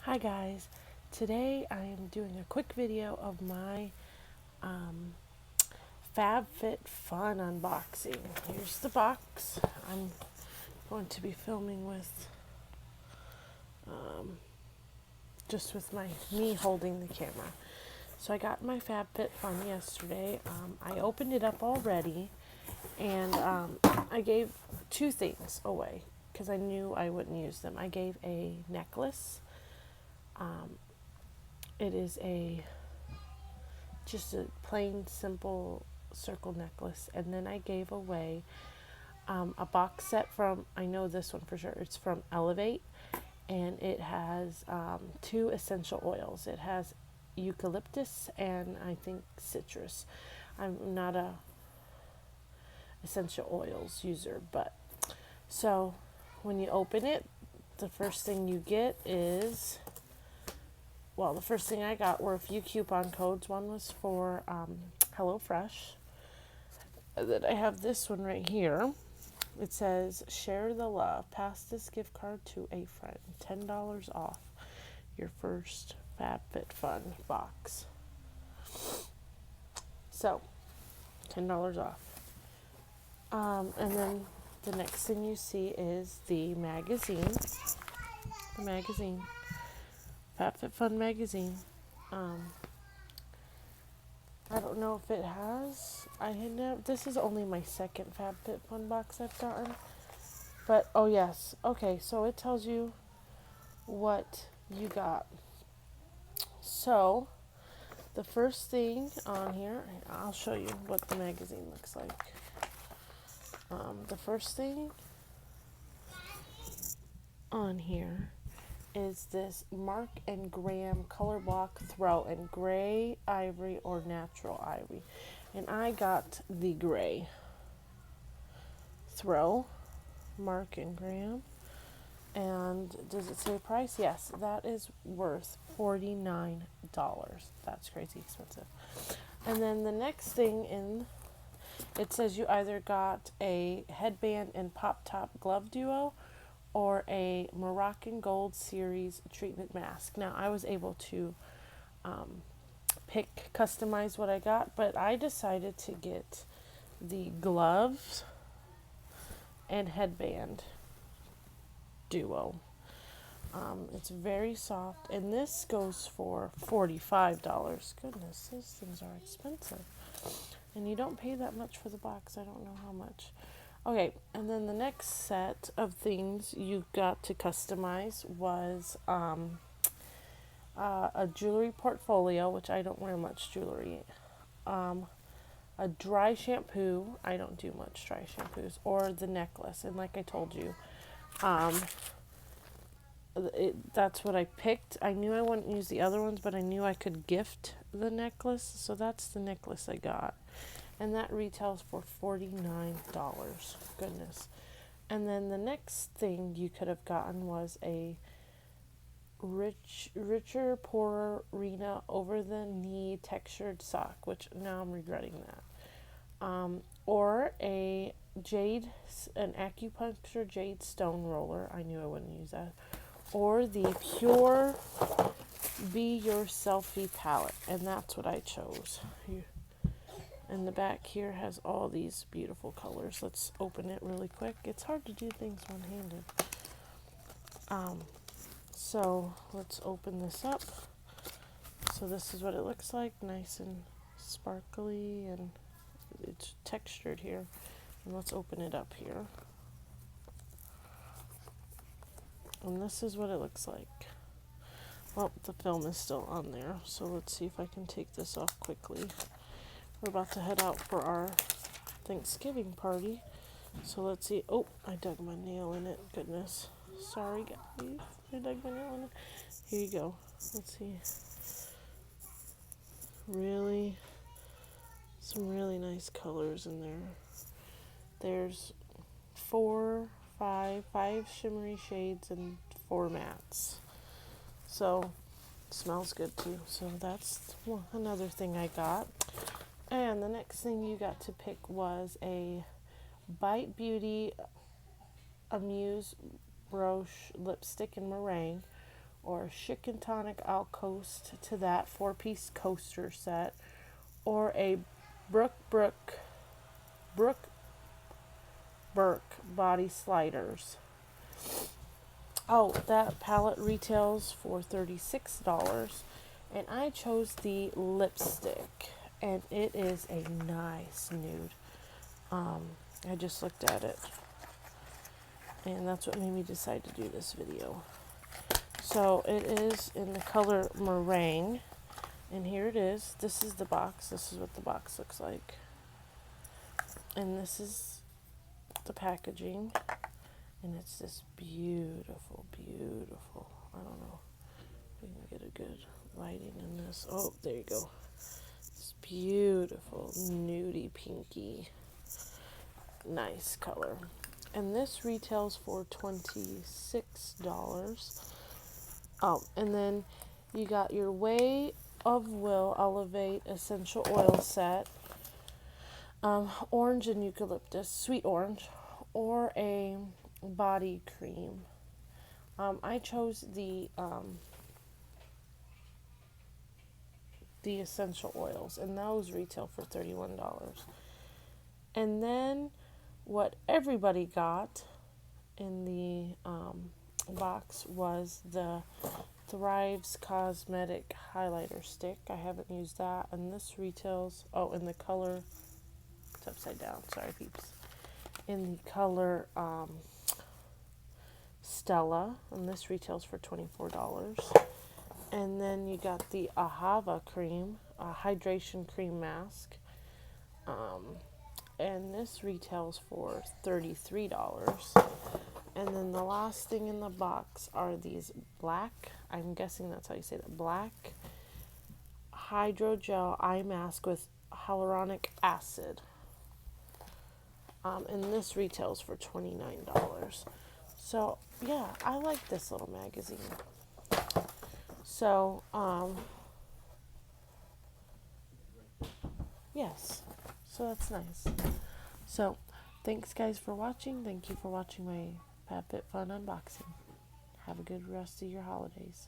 Hi guys, today I am doing a quick video of my Fab Fit Fun unboxing. Here's the box. I'm going to be filming with just with me holding the camera. So I got my Fab Fit Fun yesterday. I opened it up already, and I gave two things away because I knew I wouldn't use them. I gave a necklace. It is just a plain, simple circle necklace. And then I gave away a box set from, I know this one for sure, it's from Elevate. And it has two essential oils. It has eucalyptus and I think citrus. I'm not a essential oils user, but so when you open it, the first thing you get is, well, the first thing I got were a few coupon codes. One was for HelloFresh. Then I have this one right here. It says, share the love. Pass this gift card to a friend. $10 off your first Fab Fit Fun box. So, $10 off. And then the next thing you see is the magazine. The magazine. Fab Fit Fun magazine. I don't know if it has. This is only my second Fab Fit Fun box I've gotten. But, oh yes. Okay, so it tells you what you got. So, the first thing on here, I'll show you what the magazine looks like. The first thing on here is this Mark and Graham color block throw in gray, ivory, or natural ivory. And I got the gray throw, Mark and Graham. And does it say price? Yes, that is worth $49. That's crazy expensive. And then the next thing it says you either got a headband and pop top glove duo or a Moroccan Gold Series treatment mask. Now, I was able to customize what I got, but I decided to get the gloves and headband duo. It's very soft, and this goes for $45. Goodness, these things are expensive. And you don't pay that much for the box. I don't know how much. Okay, and then the next set of things you got to customize was a jewelry portfolio, which I don't wear much jewelry. A dry shampoo. I don't do much dry shampoos. Or the necklace. And like I told you, that's what I picked. I knew I wouldn't use the other ones, but I knew I could gift the necklace. So that's the necklace I got. And that retails for $49. Goodness. And then the next thing you could have gotten was a richer Porina over the knee textured sock, which now I'm regretting that. Or an acupuncture jade stone roller. I knew I wouldn't use that. Or the Pure Be Your Selfie palette, and that's what I chose. And the back here has all these beautiful colors. Let's open it really quick. It's hard to do things one-handed. So let's open this up. So this is what it looks like, nice and sparkly, and it's textured here. And let's open it up here. And this is what it looks like. Well, the film is still on there, so let's see if I can take this off quickly. We're about to head out for our Thanksgiving party. So let's see. Oh, I dug my nail in it. Goodness. Sorry, guys. I dug my nail in it. Here you go. Let's see. Some really nice colors in there. There's five shimmery shades and 4 mattes. So, smells good too. So that's another thing I got. And the next thing you got to pick was a Bite Beauty Amuse Broche lipstick in meringue or a chicken tonic outcoast to that 4-piece coaster set, or a Brook Burke body sliders. Oh, that palette retails for $36, and I chose the lipstick, and it is a nice nude. I just looked at it, and that's what made me decide to do this video. So it is in the color meringue, and here it is. This is the box. This is what the box looks like, and this is the packaging, and it's this beautiful, beautiful, I don't know if we can get a good lighting in this. Oh, there you go. This beautiful nudie pinky, nice color, and this retails for $26. Oh, and then you got your Way of Will Elevate Essential Oil Set, orange and eucalyptus, sweet orange, or a body cream. I chose the essential oils, and those retail for $31. And then what everybody got in the box was the Thrive's Cosmetic Highlighter Stick. I haven't used that, and this retails, oh, in the color, it's upside down, sorry peeps, in the color Stella, and this retails for $24. And then you got the Ahava cream, a hydration cream mask, and this retails for $33. And then the last thing in the box are these black, I'm guessing that's how you say that, black hydrogel eye mask with hyaluronic acid. And this retails for $29. So, yeah, I like this little magazine. So, yes, so that's nice. So, thanks guys for watching. Thank you for watching my Fab Fit Fun unboxing. Have a good rest of your holidays.